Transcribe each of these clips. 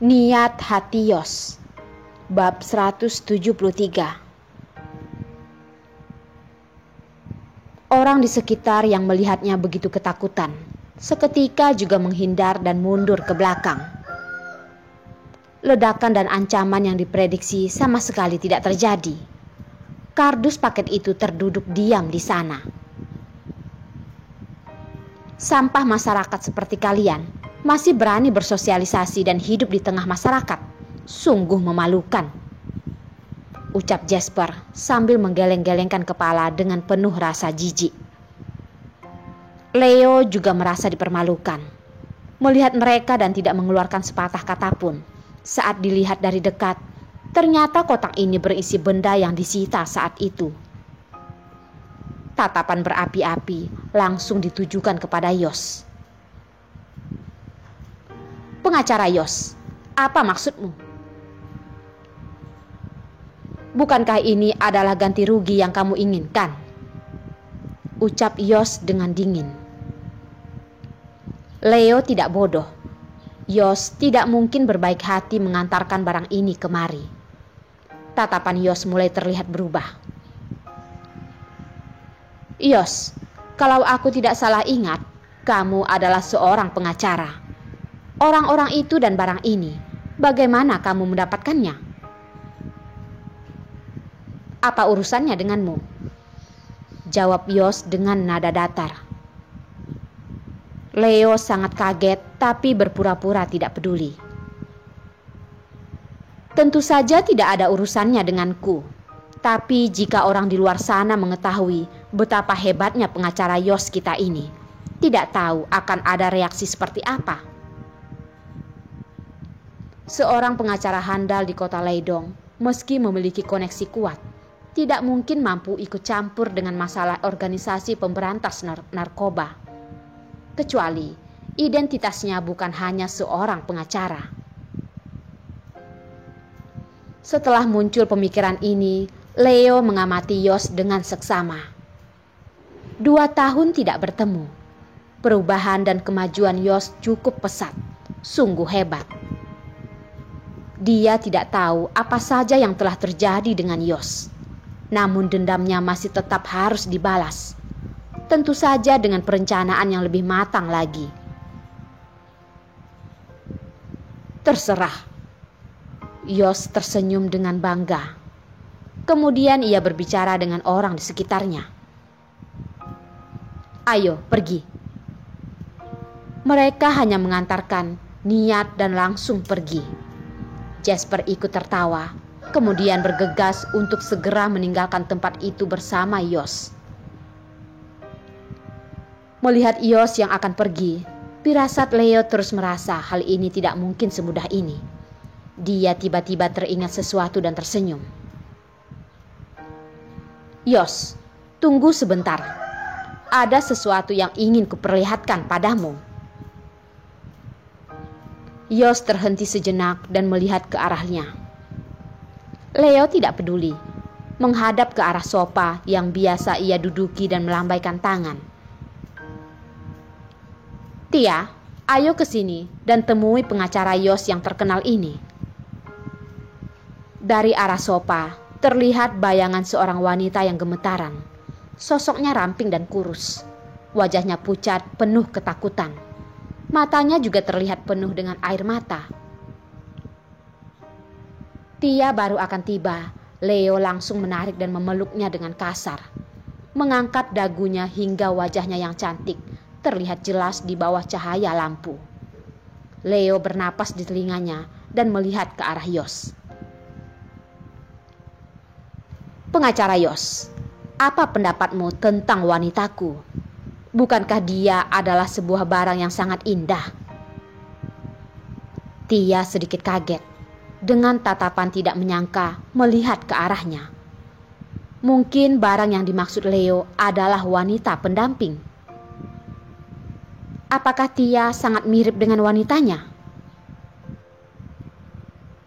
Niat hati Yos. Bab 173. Orang di sekitar yang melihatnya begitu ketakutan, seketika juga menghindar dan mundur ke belakang. Ledakan dan ancaman yang diprediksi sama sekali tidak terjadi. Kardus paket itu terduduk diam di sana. Sampah masyarakat seperti kalian masih berani bersosialisasi dan hidup di tengah masyarakat. Sungguh memalukan, ucap Jasper sambil menggeleng-gelengkan kepala dengan penuh rasa jijik. Leo juga merasa dipermalukan melihat mereka dan tidak mengeluarkan sepatah kata pun. Saat dilihat dari dekat, ternyata kotak ini berisi benda yang disita saat itu. Tatapan berapi-api langsung ditujukan kepada Yos. Pengacara Yos, apa maksudmu? Bukankah ini adalah ganti rugi yang kamu inginkan? Ucap Yos dengan dingin. Leo tidak bodoh. Yos tidak mungkin berbaik hati mengantarkan barang ini kemari. Tatapan Yos mulai terlihat berubah. Yos, kalau aku tidak salah ingat, kamu adalah seorang pengacara. Orang-orang itu dan barang ini, bagaimana kamu mendapatkannya? Apa urusannya denganmu? Jawab Yos dengan nada datar. Leo sangat kaget tapi berpura-pura tidak peduli. Tentu saja tidak ada urusannya denganku. Tapi jika orang di luar sana mengetahui betapa hebatnya pengacara Yos kita ini, tidak tahu akan ada reaksi seperti apa. Seorang pengacara handal di kota Leidong, meski memiliki koneksi kuat, tidak mungkin mampu ikut campur dengan masalah organisasi pemberantas narkoba. Kecuali identitasnya bukan hanya seorang pengacara. Setelah muncul pemikiran ini, Leo mengamati Yos dengan seksama. 2 tahun tidak bertemu. Perubahan dan kemajuan Yos cukup pesat, sungguh hebat. Dia tidak tahu apa saja yang telah terjadi dengan Yos. Namun dendamnya masih tetap harus dibalas. Tentu saja dengan perencanaan yang lebih matang lagi. Terserah. Yos tersenyum dengan bangga. Kemudian ia berbicara dengan orang di sekitarnya. Ayo, pergi. Mereka hanya mengantarkan niat dan langsung pergi. Jasper ikut tertawa, kemudian bergegas untuk segera meninggalkan tempat itu bersama Yos. Melihat Yos yang akan pergi, firasat Leo terus merasa hal ini tidak mungkin semudah ini. Dia tiba-tiba teringat sesuatu dan tersenyum. Yos, tunggu sebentar. Ada sesuatu yang ingin kuperlihatkan padamu. Yos terhenti sejenak dan melihat ke arahnya. Leo tidak peduli, menghadap ke arah sofa yang biasa ia duduki dan melambaikan tangan. Tia, ayo ke sini dan temui pengacara Yos yang terkenal ini. Dari arah sofa, terlihat bayangan seorang wanita yang gemetaran. Sosoknya ramping dan kurus. Wajahnya pucat, penuh ketakutan. Matanya juga terlihat penuh dengan air mata. Tia baru akan tiba. Leo langsung menarik dan memeluknya dengan kasar. Mengangkat dagunya hingga wajahnya yang cantik terlihat jelas di bawah cahaya lampu. Leo bernapas di telinganya dan melihat ke arah Yos. Pengacara Yos, apa pendapatmu tentang wanitaku? Bukankah dia adalah sebuah barang yang sangat indah? Tia sedikit kaget, dengan tatapan tidak menyangka melihat ke arahnya. Mungkin barang yang dimaksud Leo adalah wanita pendamping. Apakah Tia sangat mirip dengan wanitanya?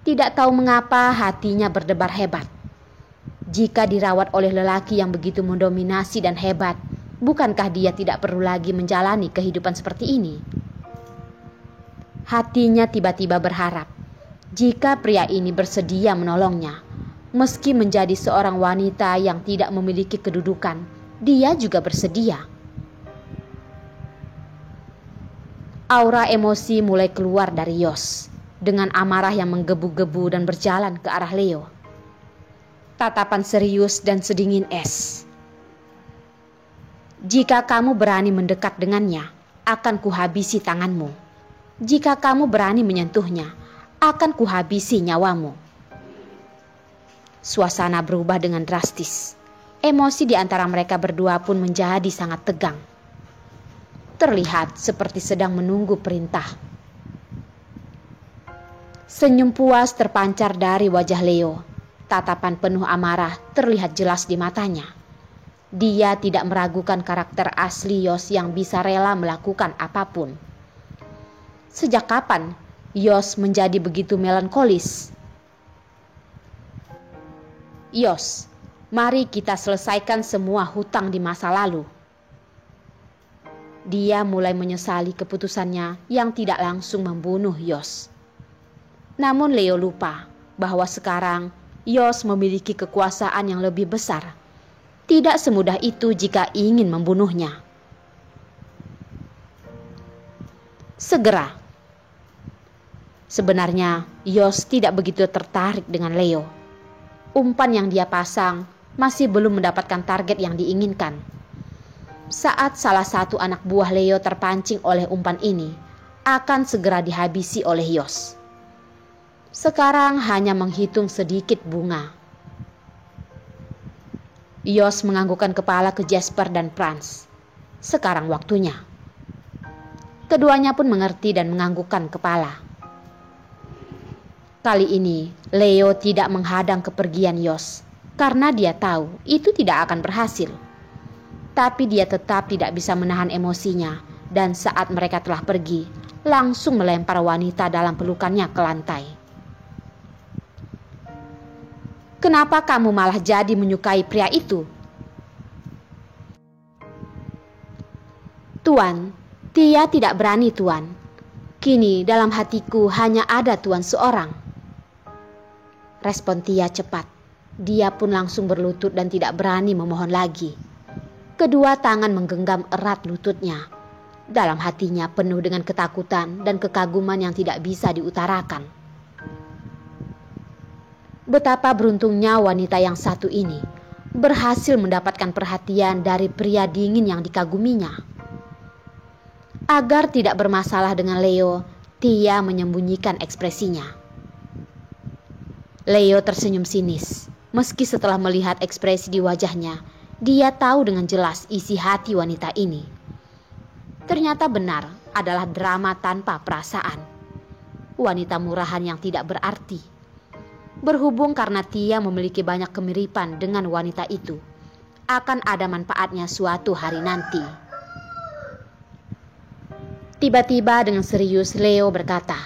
Tidak tahu mengapa hatinya berdebar hebat. Jika dirawat oleh lelaki yang begitu mendominasi dan hebat, bukankah dia tidak perlu lagi menjalani kehidupan seperti ini? Hatinya tiba-tiba berharap jika pria ini bersedia menolongnya. Meski menjadi seorang wanita yang tidak memiliki kedudukan, dia juga bersedia. Aura emosi mulai keluar dari Yos, dengan amarah yang menggebu-gebu dan berjalan ke arah Leo. Tatapan serius dan sedingin es. Jika kamu berani mendekat dengannya, akan kuhabisi tanganmu. Jika kamu berani menyentuhnya, akan kuhabisi nyawamu. Suasana berubah dengan drastis. Emosi di antara mereka berdua pun menjadi sangat tegang. Terlihat seperti sedang menunggu perintah. Senyum puas terpancar dari wajah Leo. Tatapan penuh amarah terlihat jelas di matanya. Dia tidak meragukan karakter asli Yos yang bisa rela melakukan apapun. Sejak kapan Yos menjadi begitu melankolis? Yos, mari kita selesaikan semua hutang di masa lalu. Dia mulai menyesali keputusannya yang tidak langsung membunuh Yos. Namun Leo lupa bahwa sekarang Yos memiliki kekuasaan yang lebih besar. Tidak semudah itu jika ingin membunuhnya. Segera. Sebenarnya Yos tidak begitu tertarik dengan Leo. Umpan yang dia pasang masih belum mendapatkan target yang diinginkan. Saat salah satu anak buah Leo terpancing oleh umpan ini, akan segera dihabisi oleh Yos. Sekarang hanya menghitung sedikit bunga. Yos menganggukkan kepala ke Jasper dan Franz. Sekarang waktunya. Keduanya pun mengerti dan menganggukkan kepala. Kali ini Leo tidak menghadang kepergian Yos karena dia tahu itu tidak akan berhasil. Tapi dia tetap tidak bisa menahan emosinya dan saat mereka telah pergi, langsung melempar wanita dalam pelukannya ke lantai. Kenapa kamu malah jadi menyukai pria itu? Tuan, Tia tidak berani, Tuan. Kini dalam hatiku hanya ada Tuan seorang. Respon Tia cepat. Dia pun langsung berlutut dan tidak berani memohon lagi. Kedua tangan menggenggam erat lututnya. Dalam hatinya penuh dengan ketakutan dan kekaguman yang tidak bisa diutarakan. Betapa beruntungnya wanita yang satu ini berhasil mendapatkan perhatian dari pria dingin yang dikaguminya. Agar tidak bermasalah dengan Leo, Tia menyembunyikan ekspresinya. Leo tersenyum sinis. Meski setelah melihat ekspresi di wajahnya, dia tahu dengan jelas isi hati wanita ini. Ternyata benar adalah drama tanpa perasaan. Wanita murahan yang tidak berarti. Berhubung karena Tia memiliki banyak kemiripan dengan wanita itu, akan ada manfaatnya suatu hari nanti. Tiba-tiba dengan serius Leo berkata,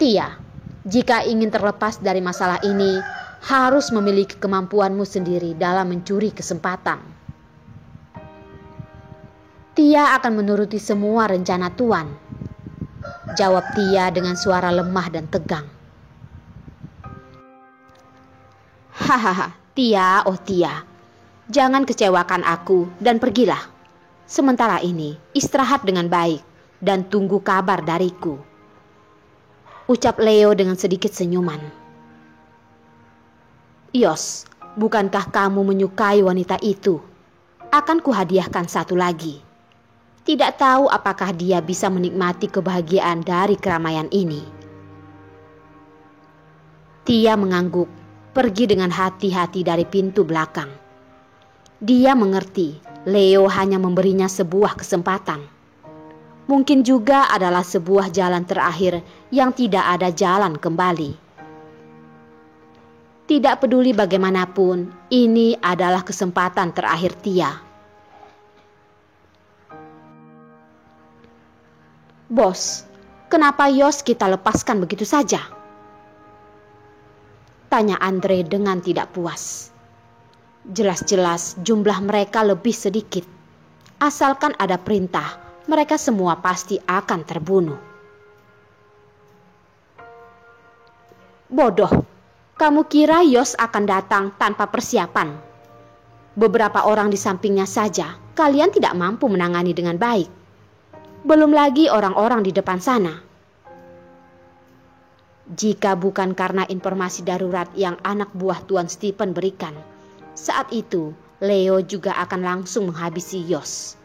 Tia, jika ingin terlepas dari masalah ini, harus memiliki kemampuanmu sendiri dalam mencuri kesempatan. Tia akan menuruti semua rencana Tuan. Jawab Tia dengan suara lemah dan tegang. Hahaha, Tia, oh Tia, jangan kecewakan aku dan pergilah. Sementara ini, istirahat dengan baik dan tunggu kabar dariku. Ucap Leo dengan sedikit senyuman. Yos, bukankah kamu menyukai wanita itu? Akan kuhadiahkan satu lagi. Tidak tahu apakah dia bisa menikmati kebahagiaan dari keramaian ini. Tia mengangguk, pergi dengan hati-hati dari pintu belakang. Dia mengerti Leo hanya memberinya sebuah kesempatan. Mungkin juga adalah sebuah jalan terakhir yang tidak ada jalan kembali. Tidak peduli bagaimanapun, ini adalah kesempatan terakhir Tia. Bos, kenapa Yos kita lepaskan begitu saja? Tanya Andre dengan tidak puas. Jelas-jelas jumlah mereka lebih sedikit. Asalkan ada perintah, mereka semua pasti akan terbunuh. Bodoh, kamu kira Yos akan datang tanpa persiapan? Beberapa orang di sampingnya saja kalian tidak mampu menangani dengan baik. Belum lagi orang-orang di depan sana. Jika bukan karena informasi darurat yang anak buah Tuan Stephen berikan, saat itu Leo juga akan langsung menghabisi Yos.